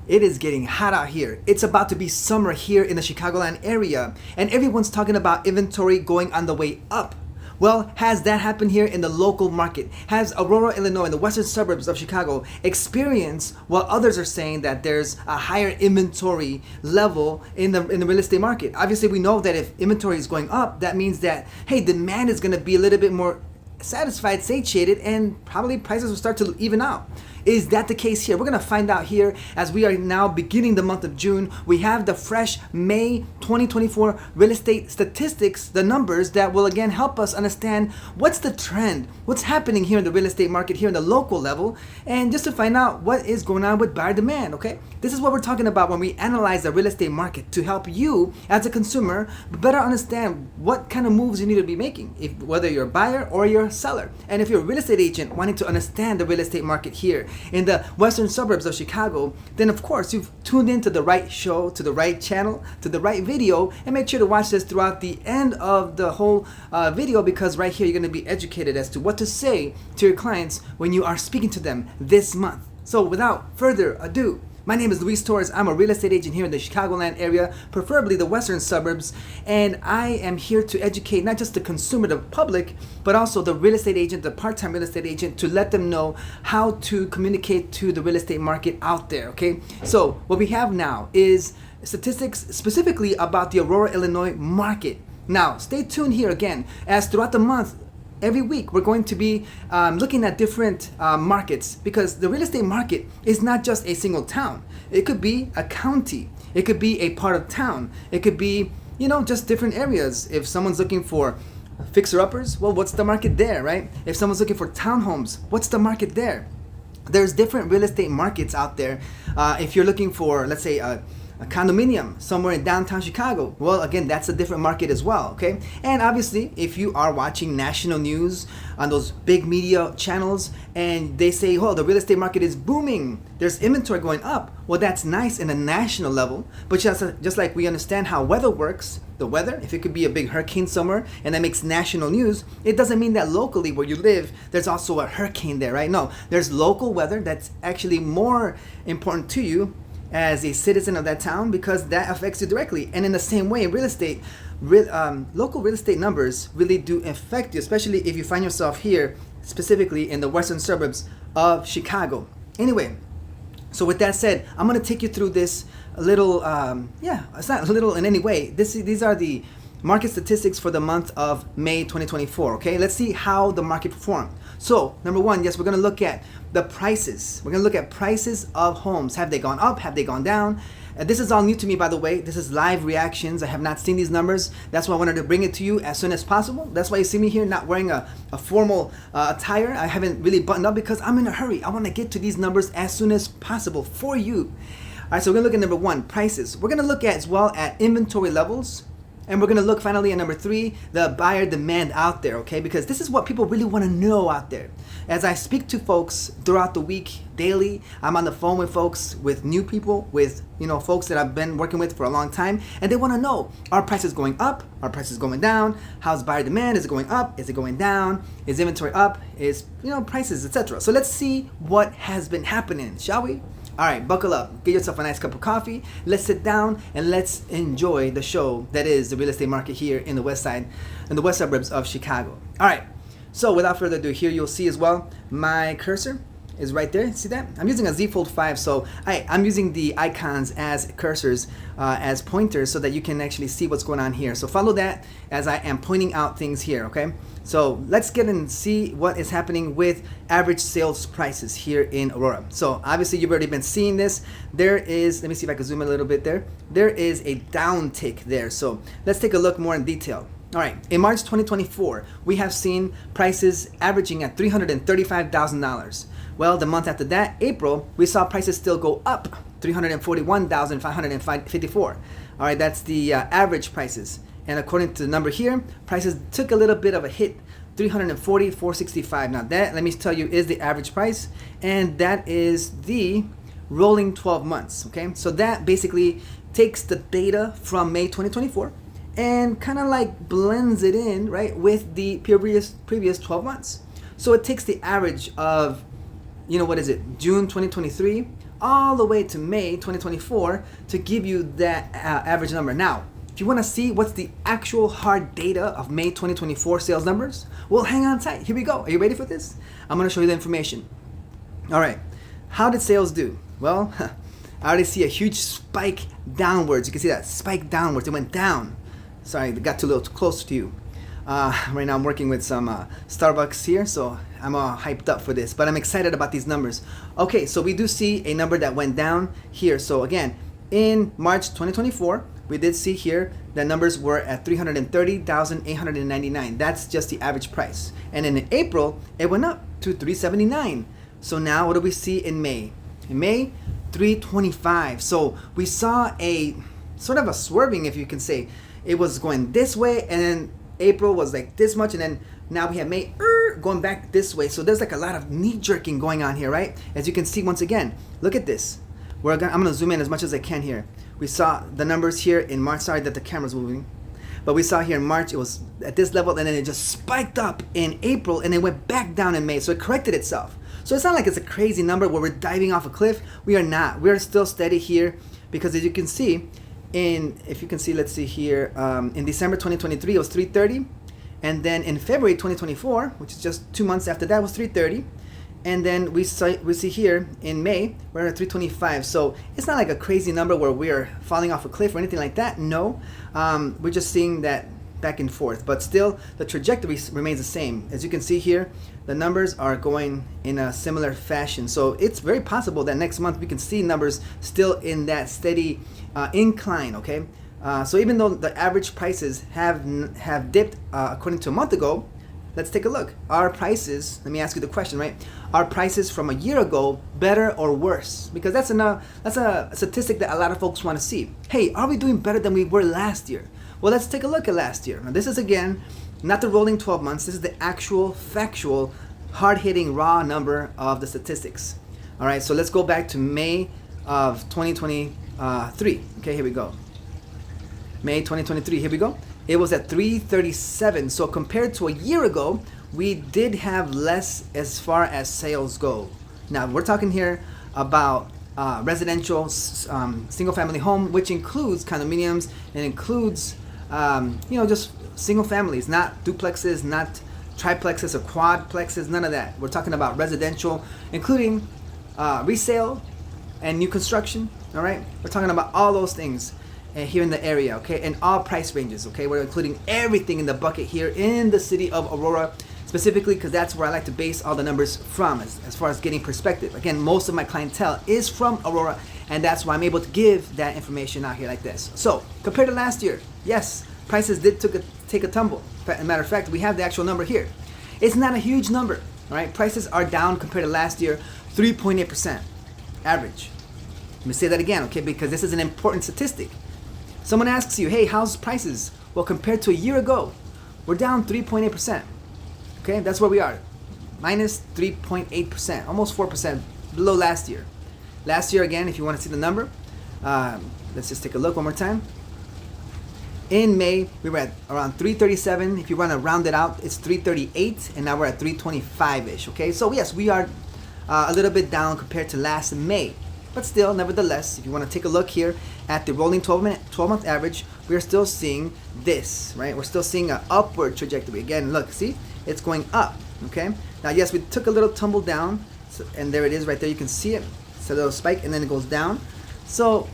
It is getting hot out here. It's about to be summer here in the Chicagoland area, and everyone's talking about inventory going on the way up. Well, has that happened here in the local market? Has Aurora, Illinois, in the western suburbs of Chicago, experienced what others are saying that there's a higher inventory level in the real estate market? Obviously, we know that if inventory is going up, that means that, hey, demand is going to be a little bit more satisfied, satiated, and probably prices will start to even out. Is that the case here? We're going to find out here as we are now beginning the month of June. We have the fresh May 2024 real estate statistics, the numbers that will again help us understand what's the trend, what's happening here in the real estate market here in the local level, and just to find out what is going on with buyer demand, okay? This is what we're talking about when we analyze the real estate market to help you as a consumer better understand what kind of moves you need to be making, whether you're a buyer or you're a seller. And if you're a real estate agent wanting to understand the real estate market here in the western suburbs of Chicago, then of course you've tuned into the right show, to the right channel, to the right video, and make sure to watch this throughout the end of the whole video, because right here you're going to be educated as to what to say to your clients when you are speaking to them this month. So without further ado, my name is Luis Torres. I'm a real estate agent here in the Chicagoland area, preferably the western suburbs, and I am here to educate not just the consumer, the public, but also the real estate agent, the part-time real estate agent, to let them know how to communicate to the real estate market out there, okay? So what we have now is statistics specifically about the Aurora, Illinois market. Now, stay tuned here again, as throughout the month, every week, we're going to be looking at different markets, because the real estate market is not just a single town. It could be a county. It could be a part of town. It could be, just different areas. If someone's looking for fixer-uppers, well, what's the market there, right? If someone's looking for townhomes, what's the market there? There's different real estate markets out there. If you're looking for, let's say, a condominium somewhere in downtown Chicago, well, again, that's a different market as well, okay? And obviously, if you are watching national news on those big media channels and they say, oh, the real estate market is booming, there's inventory going up, well, that's nice in a national level, but just like we understand how weather works, the weather, if it could be a big hurricane somewhere and that makes national news, it doesn't mean that locally where you live, there's also a hurricane there, right? No, there's local weather that's actually more important to you as a citizen of that town, because that affects you directly. And in the same way, in real estate, local real estate numbers really do affect you, especially if you find yourself here, specifically in the western suburbs of Chicago. Anyway, so with that said, I'm going to take you through this little, it's not little in any way. These are the market statistics for the month of May 2024, okay? Let's see how the market performed. So, number one, yes, we're going to look at the prices. We're going to look at prices of homes. Have they gone up? Have they gone down? This is all new to me, by the way. This is live reactions. I have not seen these numbers. That's why I wanted to bring it to you as soon as possible. That's why you see me here not wearing a formal attire. I haven't really buttoned up because I'm in a hurry. I want to get to these numbers as soon as possible for you. All right, so we're going to look at number one, prices. We're going to look at as well at inventory levels. And we're going to look finally at number three, the buyer demand out there, okay? Because this is what people really want to know out there. As I speak to folks throughout the week, daily, I'm on the phone with folks, with new people, with, folks that I've been working with for a long time. And they want to know, are prices going up? Are prices going down? How's buyer demand? Is it going up? Is it going down? Is inventory up? Is, prices, etc. So let's see what has been happening, shall we? All right, buckle up. Get yourself a nice cup of coffee. Let's sit down and let's enjoy the show that is the real estate market here in the west side, in the west suburbs of Chicago. All right, so without further ado, here you'll see as well, my cursor is right there. See that? I'm using a Z Fold 5, so I'm using the icons as cursors, as pointers, so that you can actually see what's going on here. So follow that as I am pointing out things here, okay? So let's get and see what is happening with average sales prices here in Aurora. So obviously you've already been seeing this. There is, let me see if I can zoom in a little bit there. There is a downtick there. So let's take a look more in detail. All right, in March 2024, we have seen prices averaging at $335,000. Well, the month after that, April, we saw prices still go up, $341,554. All right, that's the average prices. And according to the number here, prices took a little bit of a hit, $340,465. Now that, let me tell you, is the average price, and that is the rolling 12 months, okay? So that basically takes the data from May 2024 and kind of like blends it in, right, with the previous 12 months. So it takes the average of, June 2023 all the way to May 2024 to give you that average number. Now, if you want to see what's the actual hard data of May 2024 sales numbers, well, hang on tight. Here we go. Are you ready for this? I'm going to show you the information. All right. How did sales do? Well, I already see a huge spike downwards. You can see that spike downwards. It went down. Sorry, it got too little too close to you. Right now I'm working with some Starbucks here, so I'm all hyped up for this, but I'm excited about these numbers. Okay, so we do see a number that went down here. So again, in March 2024, we did see here that numbers were at 330,899. That's just the average price. And then in April, it went up to 379. So now what do we see in May? In May, 325. So we saw a sort of a swerving, if you can say. It was going this way, and then April was like this much, and then now we have May going back this way. So there's like a lot of knee jerking going on here, right? As you can see, once again, look at this. I'm gonna zoom in as much as I can here. We saw the numbers here in March. Sorry that the camera's moving, but we saw here in March it was at this level, and then it just spiked up in April, and then went back down in May. So it corrected itself. So it's not like it's a crazy number where we're diving off a cliff. We are not. We're still steady here because, as you can see, if you can see, let's see here, in December 2023 it was 330, and then in February 2024, which is just 2 months after that, was 330, and then we see here in May we're at 325. So it's not like a crazy number where we're falling off a cliff or anything like that. No, we're just seeing that back and forth, but still the trajectory remains the same. As you can see here, the numbers are going in a similar fashion. So it's very possible that next month we can see numbers still in that steady incline. Okay, so even though the average prices have dipped according to a month ago, let's take a look. Our prices, let me ask you the question, right? Are prices from a year ago better or worse? Because that's a statistic that a lot of folks want to see. Hey, are we doing better than we were last year? Well, let's take a look at last year. Now, this is, again, not the rolling 12 months. This is the actual, factual, hard-hitting, raw number of the statistics. All right, so let's go back to May of 2023. Okay, here we go. May 2023, here we go. It was at 337. So compared to a year ago, we did have less as far as sales go. Now, we're talking here about residential single-family home, which includes condominiums and includes just single families, not duplexes, not triplexes or quadplexes, none of that. We're talking about residential, including resale and new construction. All right, we're talking about all those things here in the area, okay, and all price ranges. Okay, we're including everything in the bucket here in the city of Aurora, specifically because that's where I like to base all the numbers from as far as getting perspective. Again, most of my clientele is from Aurora, and that's why I'm able to give that information out here like this. So compared to last year, yes, prices did take a tumble. As a matter of fact, we have the actual number here. It's not a huge number. All right, prices are down compared to last year, 3.8% average. Let me say that again, okay, because this is an important statistic. Someone asks you, hey, how's prices? Well, compared to a year ago, we're down 3.8%. Okay, that's where we are. Minus 3.8%, almost 4% below last year. Last year, again, if you want to see the number, let's just take a look one more time. In May, we were at around 337. If you want to round it out, it's 338, and now we're at 325-ish, okay? So yes, we are a little bit down compared to last May. But still, nevertheless, if you want to take a look here at the rolling 12-month average, we're still seeing this, right? We're still seeing an upward trajectory. Again, look, see? It's going up, okay? Now, yes, we took a little tumble down, and there it is right there. You can see it. It's a little spike, and then it goes down. So,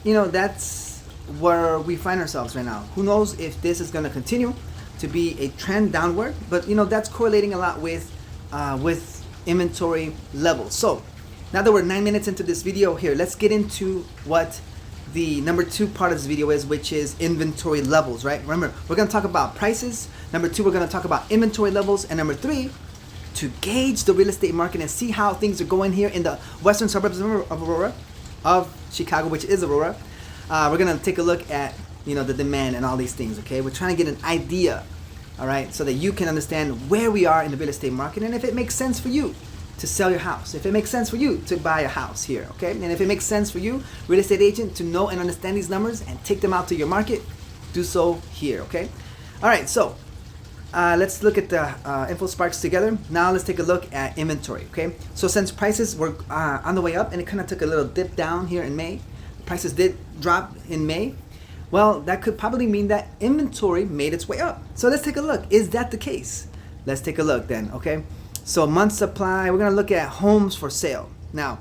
that's where we find ourselves right now. Who knows if this is going to continue to be a trend downward, but, that's correlating a lot with inventory levels. So, now that we're 9 minutes into this video here, let's get into what the number 2 part of this video is, which is inventory levels, right? Remember, we're going to talk about prices. Number 2, we're going to talk about inventory levels. And number 3, to gauge the real estate market and see how things are going here in the western suburbs of Chicago, which is Aurora. We're going to take a look at, the demand and all these things, okay? We're trying to get an idea, all right, so that you can understand where we are in the real estate market and if it makes sense for you to sell your house, if it makes sense for you to buy a house here, okay? And if it makes sense for you, real estate agent, to know and understand these numbers and take them out to your market, do so here, okay? All right, so let's look at the InfoSparks together. Now let's take a look at inventory, okay? So since prices were on the way up and it kind of took a little dip down here in May, prices did drop in May, well, that could probably mean that inventory made its way up. So let's take a look. Is that the case? Let's take a look then, okay? So month supply, we're gonna look at homes for sale. Now,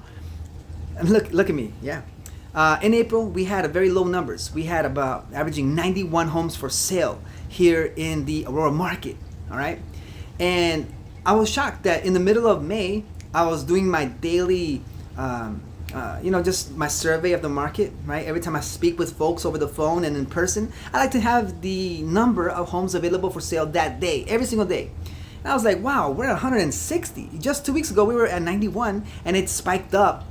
look at me, yeah. In April, we had a very low numbers. We had about averaging 91 homes for sale here in the Aurora market, all right? And I was shocked that in the middle of May, I was doing my daily, just my survey of the market, right? Every time I speak with folks over the phone and in person, I like to have the number of homes available for sale that day, every single day. And I was like, wow, we're at 160. Just 2 weeks ago, we were at 91 and it spiked up.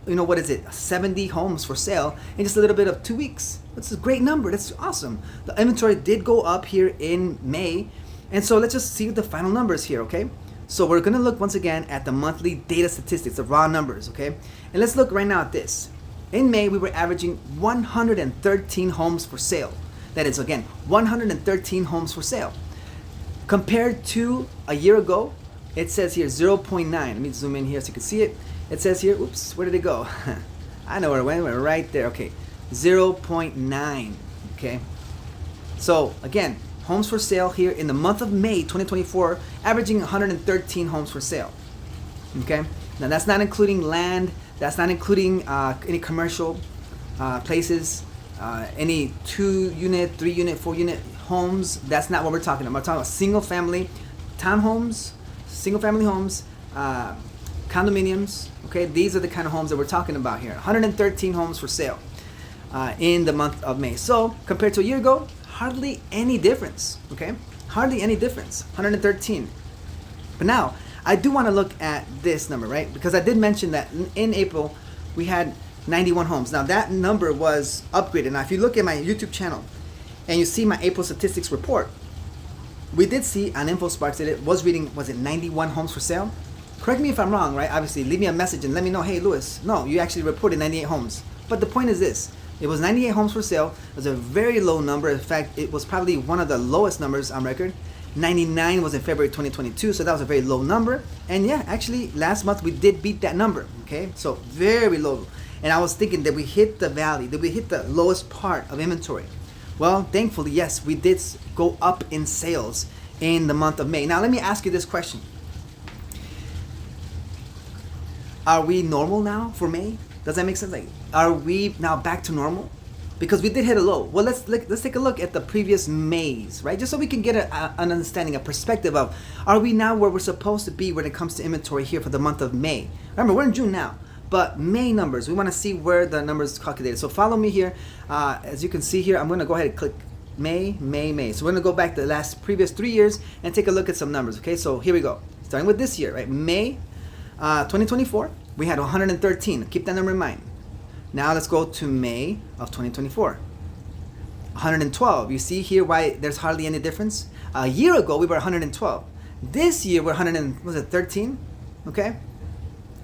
70 homes for sale in just a little bit of 2 weeks. That's a great number. That's awesome. The inventory did go up here in May. And so let's just see the final numbers here, okay? So we're gonna look once again at the monthly data statistics, the raw numbers, okay? And let's look right now at this. In May, we were averaging 113 homes for sale. That is, again, 113 homes for sale. Compared to a year ago, it says here 0.9. Let me zoom in here so you can see it. It says here, oops, where did it go? I know where it went, right there, okay. 0.9, okay. So again, homes for sale here in the month of May 2024, averaging 113 homes for sale, okay. Now that's not including land, that's not including any commercial places, any 2-unit, 3-unit, 4-unit homes. That's not what we're talking about. We're talking about single family townhomes, single family homes, condominiums, okay? These are the kind of homes that we're talking about here. 113 homes for sale in the month of May. So compared to a year ago, hardly any difference, okay? Hardly any difference, 113. But now, I do want to look at this number, right? Because I did mention that in April, we had 91 homes. Now that number was upgraded. Now if you look at my YouTube channel and you see my April statistics report, we did see on InfoSparks that it was reading, was it 91 homes for sale? Correct me if I'm wrong, right? Obviously, leave me a message and let me know, hey, Louis, no, you actually reported 98 homes. But the point is this, it was 98 homes for sale. It was a very low number. In fact, it was probably one of the lowest numbers on record. 99 was in February 2022, so that was a very low number. And yeah, actually, last month we did beat that number, okay? So very low. And I was thinking that we hit the valley, that we hit the lowest part of inventory. Well, thankfully, yes, we did go up in sales in the month of May. Now, let me ask you this question. Are we normal now for May? Does that make sense? Like, are we now back to normal? Because we did hit a low. Well, let's take a look at the previous Mays, right? Just so we can get an understanding, a perspective of, are we now where we're supposed to be when it comes to inventory here for the month of May? Remember, we're in June now, but May numbers, we want to see where the numbers calculated. So follow me here. As you can see here, I'm going to go ahead and click May. So we're going to go back to the previous 3 years and take a look at some numbers, okay? So here we go. Starting with this year, right? May 2024, we had 113. Keep that number in mind. Now let's go to May of 2024. 112. You see here why there's hardly any difference? A year ago, we were 112. This year, we're 13? Okay?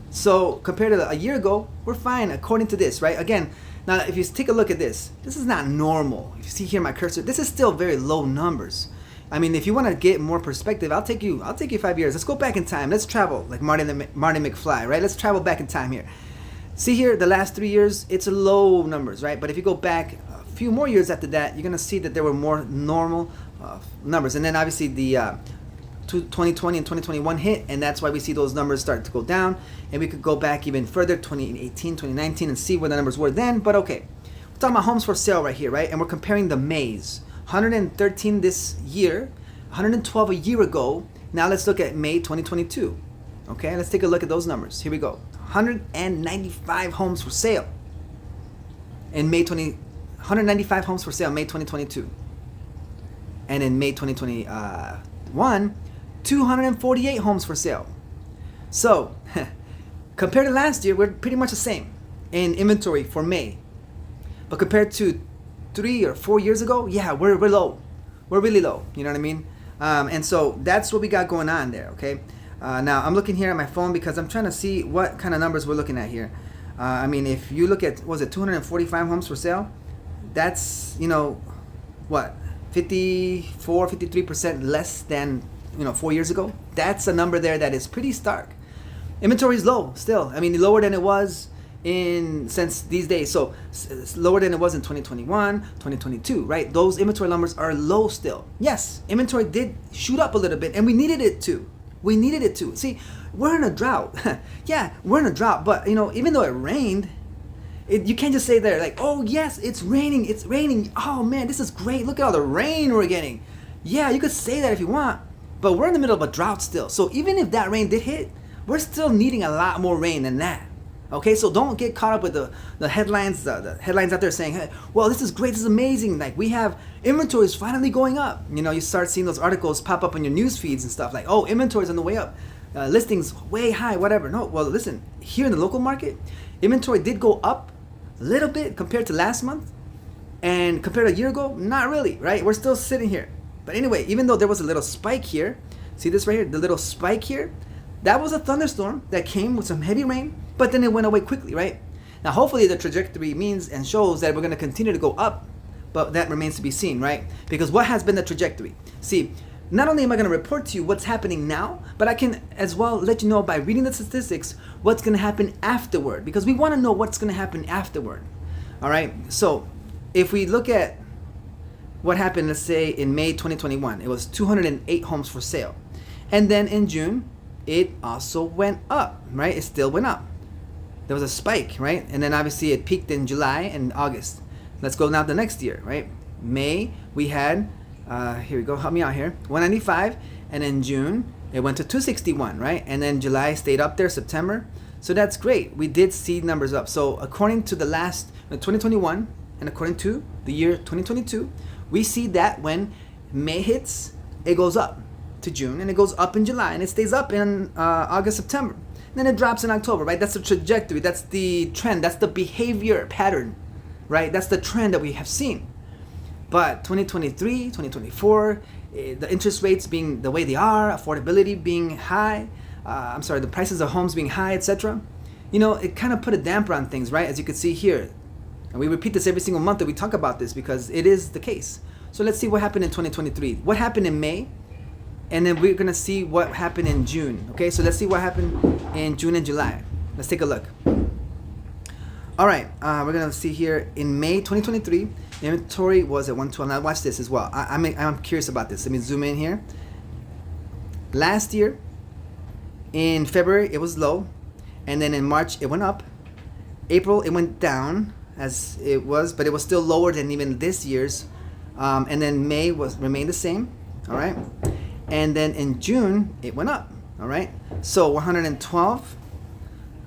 So compared to a year ago, we're fine according to this, right? Again, now if you take a look at this, this is not normal. If you see here my cursor, this is still very low numbers. I mean, if you want to get more perspective, I'll take you 5 years. Let's go back in time. Let's travel like Marty McFly, right? Let's travel back in time here. See here, the last 3 years, it's low numbers, right? But if you go back a few more years after that, you're going to see that there were more normal numbers. And then obviously the 2020 and 2021 hit, and that's why we see those numbers start to go down. And we could go back even further, 2018, 2019, and see where the numbers were then. But okay, we're talking about homes for sale right here, right? And we're comparing the Mays. 113 this year, 112 a year ago. Now let's look at May 2022. Okay, let's take a look at those numbers. Here we go. 195 homes for sale in 195 homes for sale May 2022. And in May 2021, 248 homes for sale. So, compared to last year, we're pretty much the same in inventory for May. But compared to 3 or 4 years ago, yeah, we're low. We're really low, you know what I mean? And so that's what we got going on there, okay? Now, I'm looking here at my phone because I'm trying to see what kind of numbers we're looking at here. I mean, if you look at, 245 homes for sale? That's, what, 54, 53% less than 4 years ago. That's a number there that is pretty stark. Inventory is low still. I mean, lower than it was since these days. So it's lower than it was in 2021, 2022, right? Those inventory numbers are low still. Yes, inventory did shoot up a little bit, and we needed it to. See, we're in a drought. Yeah, we're in a drought, but even though it rained, you can't just say there like, oh yes, it's raining. Oh man, this is great. Look at all the rain we're getting. Yeah, you could say that if you want, but we're in the middle of a drought still. So even if that rain did hit, we're still needing a lot more rain than that. Okay, so don't get caught up with the headlines, the headlines out there saying, hey, well, this is great, this is amazing. Like, we have inventories finally going up. You start seeing those articles pop up on your news feeds and stuff like, oh, inventory's on the way up, listings way high, whatever. No, well, listen, here in the local market, inventory did go up a little bit compared to last month, and compared to a year ago, not really, right? We're still sitting here. But anyway, even though there was a little spike here, see this right here, the little spike here, that was a thunderstorm that came with some heavy rain, but then it went away quickly, right? Now, hopefully the trajectory means and shows that we're going to continue to go up, but that remains to be seen, right? Because what has been the trajectory? See, not only am I going to report to you what's happening now, but I can as well let you know by reading the statistics what's going to happen afterward, because we want to know what's going to happen afterward. All right, so if we look at what happened, let's say in May 2021, it was 208 homes for sale. And then in June, it also went up, right? It still went up. There was a spike, right? And then obviously it peaked in July and August. Let's go now the next year, right? May, we had, here we go, help me out here, 195. And in June, it went to 261, right? And then July stayed up there, September. So that's great. We did see numbers up. So according to the last 2021 and according to the year 2022, we see that when May hits, it goes up to June, and it goes up in July, and it stays up in August, September. And then it drops in October, right? That's the trajectory. That's the trend. That's the behavior pattern, right? That's the trend that we have seen. But 2023, 2024, the interest rates being the way they are, affordability being high, the prices of homes being high, etc. It kind of put a damper on things, right? As you can see here. And we repeat this every single month that we talk about this because it is the case. So let's see what happened in 2023. What happened in May? And then we're going to see what happened in June. Okay, so let's see what happened in June and July. Let's take a look. All right, we're going to see here in May 2023, inventory was at 112. Now watch this as well. I'm curious about this. Let me zoom in here. Last year, in February, it was low. And then in March, it went up. April, it went down as it was, but it was still lower than even this year's. And then May remained the same. All right. And then in June, it went up, all right? So 112,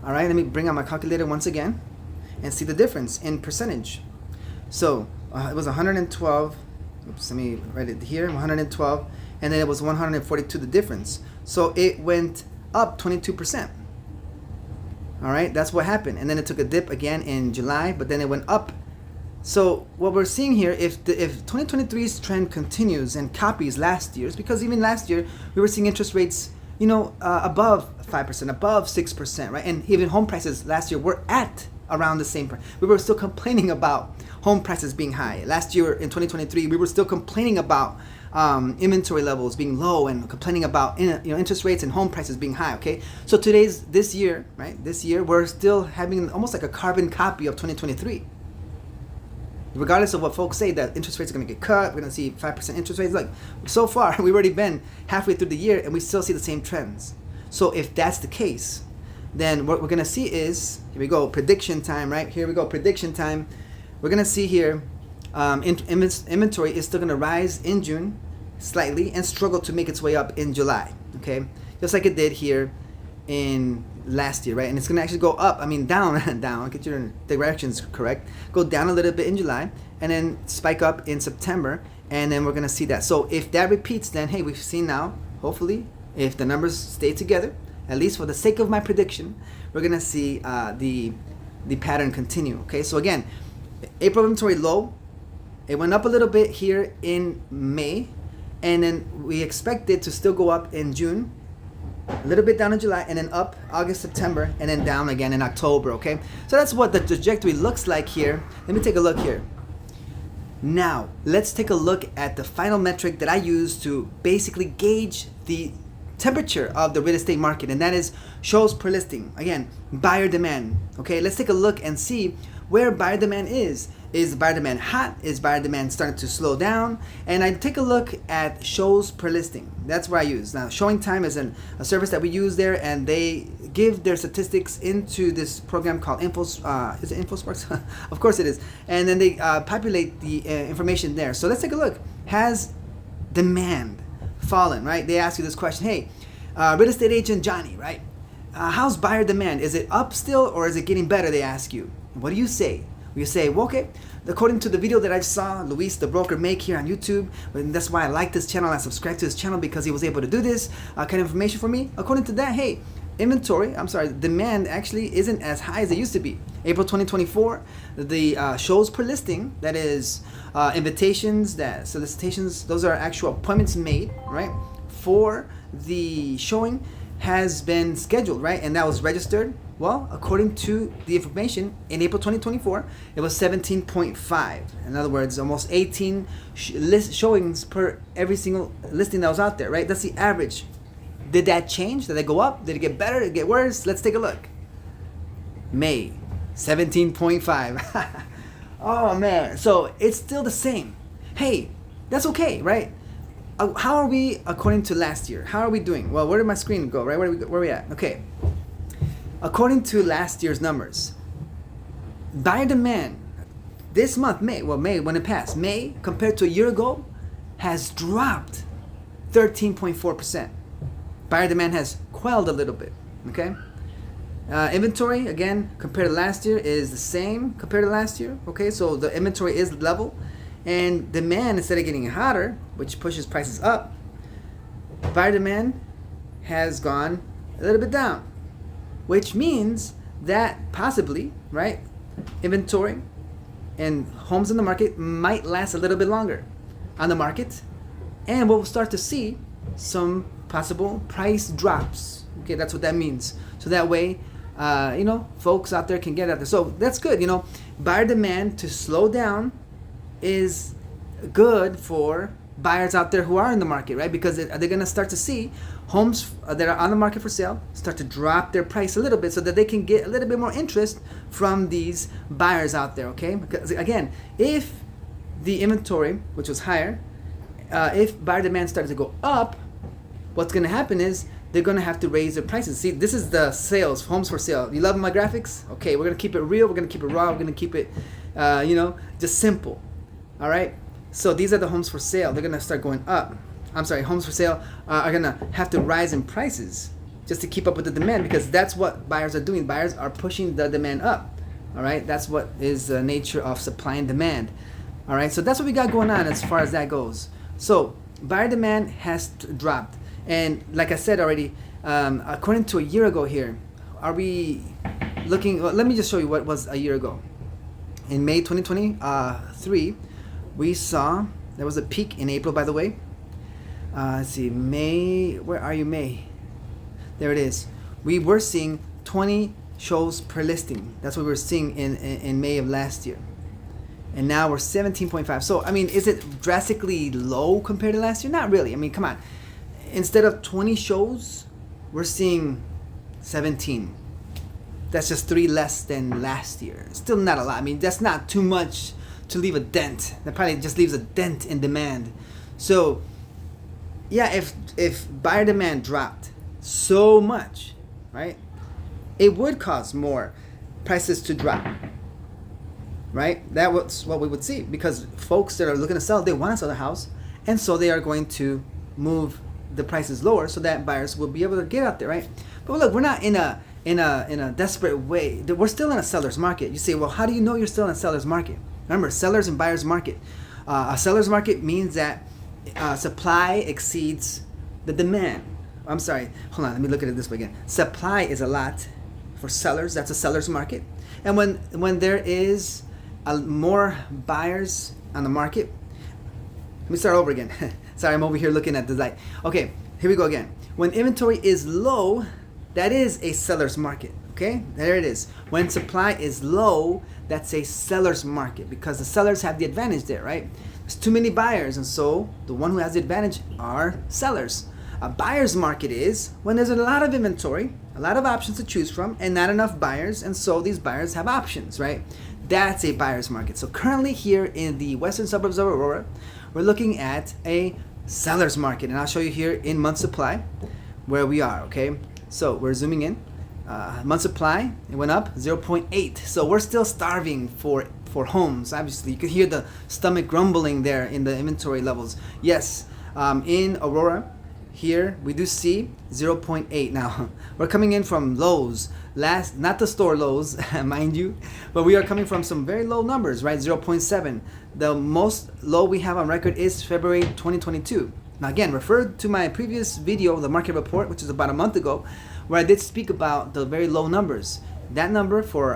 all right? Let me bring out my calculator once again and see the difference in percentage. So it was 112, oops, let me write it here, 112, and then it was 142, the difference. So it went up 22%, all right? That's what happened. And then it took a dip again in July, but then it went up. So what we're seeing here, if 2023's trend continues and copies last year's, because even last year we were seeing interest rates, above 5%, above 6%, right? And even home prices last year were at around the same price. We were still complaining about home prices being high. Last year in 2023, we were still complaining about inventory levels being low and complaining about interest rates and home prices being high. Okay, so this year, right? This year we're still having almost like a carbon copy of 2023. Regardless of what folks say that interest rates are going to get cut, we're going to see 5% interest rates. Like, so far, we've already been halfway through the year and we still see the same trends. So if that's the case, then what we're going to see is, here we go, prediction time, right? Here we go, prediction time. We're going to see here, inventory is still going to rise in June slightly and struggle to make its way up in July, okay? Just like it did here in last year, right? And it's going to actually go up, down, get your directions correct, go down a little bit in July, and then spike up in September, and then we're going to see that. So if that repeats, then hey, we've seen now, hopefully, if the numbers stay together, at least for the sake of my prediction, we're going to see the pattern continue, okay? So again, April inventory low, it went up a little bit here in May, and then we expect it to still go up in June, a little bit down in July, and then up August, September, and then down again in October, okay? So that's what the trajectory looks like here. Let me take a look here. Now, let's take a look at the final metric that I use to basically gauge the temperature of the real estate market, and that is shows per listing. Again, buyer demand. Okay, let's take a look and see where buyer demand is. Is buyer demand hot? Is buyer demand starting to slow down? And I take a look at shows per listing. That's where I use. Now, Showing Time is a service that we use there, and they give their statistics into this program called is it InfoSparks? Of course it is. And then they populate the information there. So let's take a look. Has demand fallen, right? They ask you this question, hey, real estate agent Johnny, right? How's buyer demand? Is it up still or is it getting better? They ask you. What do you say? You say, well, okay, according to the video that I saw Luis the broker make here on YouTube, and that's why I like this channel, I subscribe to his channel because he was able to do this kind of information for me. According to that, hey, demand actually isn't as high as it used to be. April 2024, the shows per listing, that is invitations, that solicitations, those are actual appointments made, right, for the showing has been scheduled, right, and that was registered. Well, according to the information, in April 2024, it was 17.5. In other words, almost 18 showings per every single listing that was out there, right? That's the average. Did that change? Did it go up? Did it get better? Did it get worse? Let's take a look. May, 17.5. Oh, man. So it's still the same. Hey, that's okay, right? How are we according to last year? How are we doing? Well, where did my screen go, right? Where are we at? Okay. According to last year's numbers, buyer demand this month, May when it passed, May compared to a year ago has dropped 13.4%. Buyer demand has quelled a little bit, okay? Inventory, again, compared to last year is the same compared to last year, okay? So the inventory is level, and demand, instead of getting hotter, which pushes prices up, buyer demand has gone a little bit down. Which means that possibly, right, inventory and homes in the market might last a little bit longer on the market, and we'll start to see some possible price drops. Okay, that's what that means. So that way, folks out there can get out there. So that's good. Buyer demand to slow down is good for buyers out there who are in the market, right? Because they're going to start to see homes that are on the market for sale start to drop their price a little bit so that they can get a little bit more interest from these buyers out there, okay? Because again, if the inventory, which was higher, if buyer demand started to go up, what's going to happen is they're going to have to raise their prices. See, this is the sales, homes for sale. You love my graphics? Okay, we're going to keep it real. We're going to keep it raw. We're going to keep it, just simple, all right? So these are the homes for sale. They're going to start going up. Homes for sale are going to have to rise in prices just to keep up with the demand, because that's what buyers are doing. Buyers are pushing the demand up. All right, that's what is the nature of supply and demand. All right, so that's what we got going on as far as that goes. So buyer demand has dropped. And like I said already, according to a year ago here, are we looking, well, let me just show you what was a year ago. In May 2023, we saw, there was a peak in April, by the way. Let's see, May, where are you, May? There it is. We were seeing 20 shows per listing. That's what we were seeing in May of last year. And now we're 17.5. So, I mean, is it drastically low compared to last year? Not really. I mean, come on. Instead of 20 shows, we're seeing 17. That's just 3 less than last year. Still not a lot. I mean, that's not too much to leave a dent. That probably just leaves a dent in demand. So, yeah, if buyer demand dropped so much, right, it would cause more prices to drop, right? That was what we would see, because folks that are looking to sell, they want to sell the house, and so they are going to move the prices lower so that buyers will be able to get out there, right? But look, we're not in a desperate way. We're still in a seller's market. You say, well, how do you know you're still in a seller's market? Remember, sellers and buyer's market. A seller's market means that supply exceeds the demand. I'm sorry, hold on, let me look at it this way again. Supply is a lot for sellers. That's a seller's market. And when there is more buyers on the market, let me start over again. Sorry, I'm over here looking at the light. Okay, here we go again. When inventory is low, that is a seller's market. Okay, there it is. When supply is low, that's a seller's market because the sellers have the advantage there, right? There's too many buyers, and so the one who has the advantage are sellers. A buyer's market is when there's a lot of inventory, a lot of options to choose from, and not enough buyers, and so these buyers have options, right? That's a buyer's market. So currently here in the western suburbs of Aurora, we're looking at a seller's market, and I'll show you here in month supply where we are, okay? So we're zooming in. Month supply, it went up 0.8. So we're still starving for homes. Obviously, you could hear the stomach grumbling there in the inventory levels. Yes, in Aurora, here we do see 0.8. Now we're coming in from lows, not the store lows, mind you, but we are coming from some very low numbers, right? 0.7. The most low we have on record is February 2022. Now again, refer to my previous video, the market report, which is about a month ago, where I did speak about the very low numbers. That number for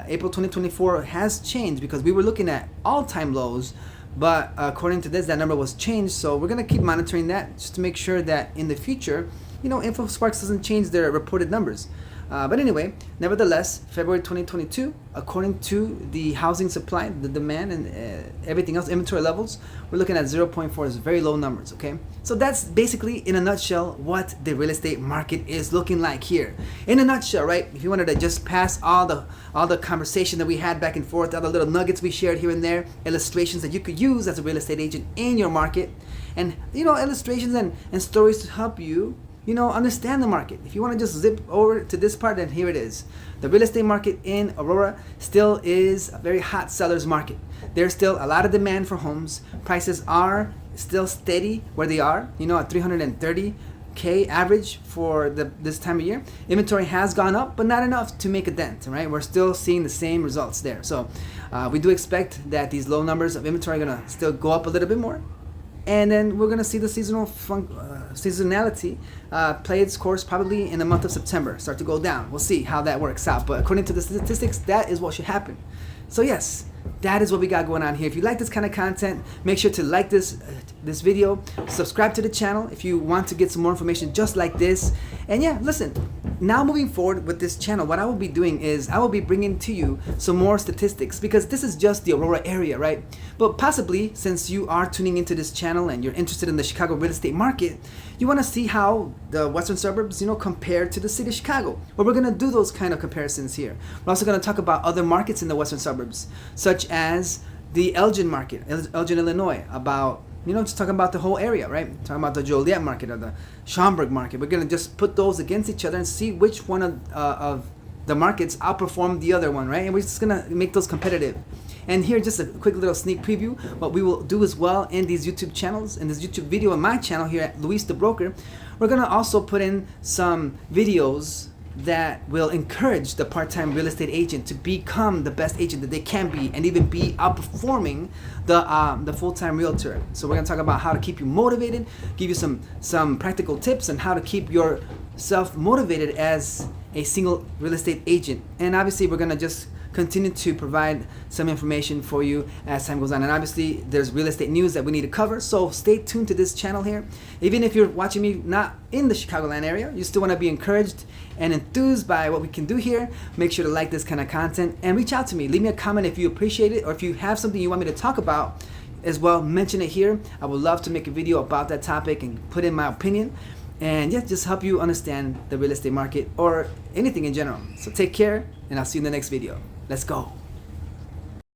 April 2024 has changed because we were looking at all-time lows, but according to this, that number was changed. So we're gonna keep monitoring that just to make sure that in the future, InfoSparks doesn't change their reported numbers. But anyway, nevertheless, February 2022, according to the housing supply, the demand, and everything else, inventory levels, we're looking at 0.4 is very low numbers, okay? So that's basically, in a nutshell, what the real estate market is looking like here. In a nutshell, right? If you wanted to just pass all the conversation that we had back and forth, all the little nuggets we shared here and there, illustrations that you could use as a real estate agent in your market, and, illustrations and stories to help you understand the market. If you want to just zip over to this part, then here it is. The real estate market in Aurora still is a very hot seller's market. There's still a lot of demand for homes. Prices are still steady where they are, at 330K average for this time of year. Inventory has gone up, but not enough to make a dent, right? We're still seeing the same results there. So we do expect that these low numbers of inventory are going to still go up a little bit more. And then we're going to see the seasonality play its course probably in the month of September, start to go down. We'll see how that works out. But according to the statistics, that is what should happen. So yes, that is what we got going on here. If you like this kind of content, make sure to like this video, subscribe to the channel if you want to get some more information just like this. And yeah, listen, now moving forward with this channel, what I will be doing is I will be bringing to you some more statistics because this is just the Aurora area, right? But possibly, since you are tuning into this channel and you're interested in the Chicago real estate market, you want to see how the western suburbs, compare to the city of Chicago. Well, we're going to do those kind of comparisons here. We're also going to talk about other markets in the western suburbs, such as the Elgin market, Elgin, Illinois, about just talking about the whole area, right? Talking about the Joliet market or the Schaumburg market. We're gonna just put those against each other and see which one of the markets outperform the other one, right? And we're just gonna make those competitive. And here, just a quick little sneak preview. What we will do as well in these YouTube channels, in this YouTube video on my channel here at Luis the Broker, we're gonna also put in some videos that will encourage the part-time real estate agent to become the best agent that they can be and even be outperforming the full-time realtor. So we're going to talk about how to keep you motivated, give you some practical tips on how to keep yourself motivated as a single real estate agent. And obviously we're going to just continue to provide some information for you as time goes on. And obviously there's real estate news that we need to cover, so stay tuned to this channel here. Even if you're watching me not in the Chicagoland area, you still want to be encouraged and enthused by what we can do here. Make sure to like this kind of content and reach out to me. Leave me a comment if you appreciate it, or if you have something you want me to talk about as well, mention it here. I would love to make a video about that topic and put in my opinion, and yeah, just help you understand the real estate market or anything in general. So take care, and I'll see you in the next video. Let's go.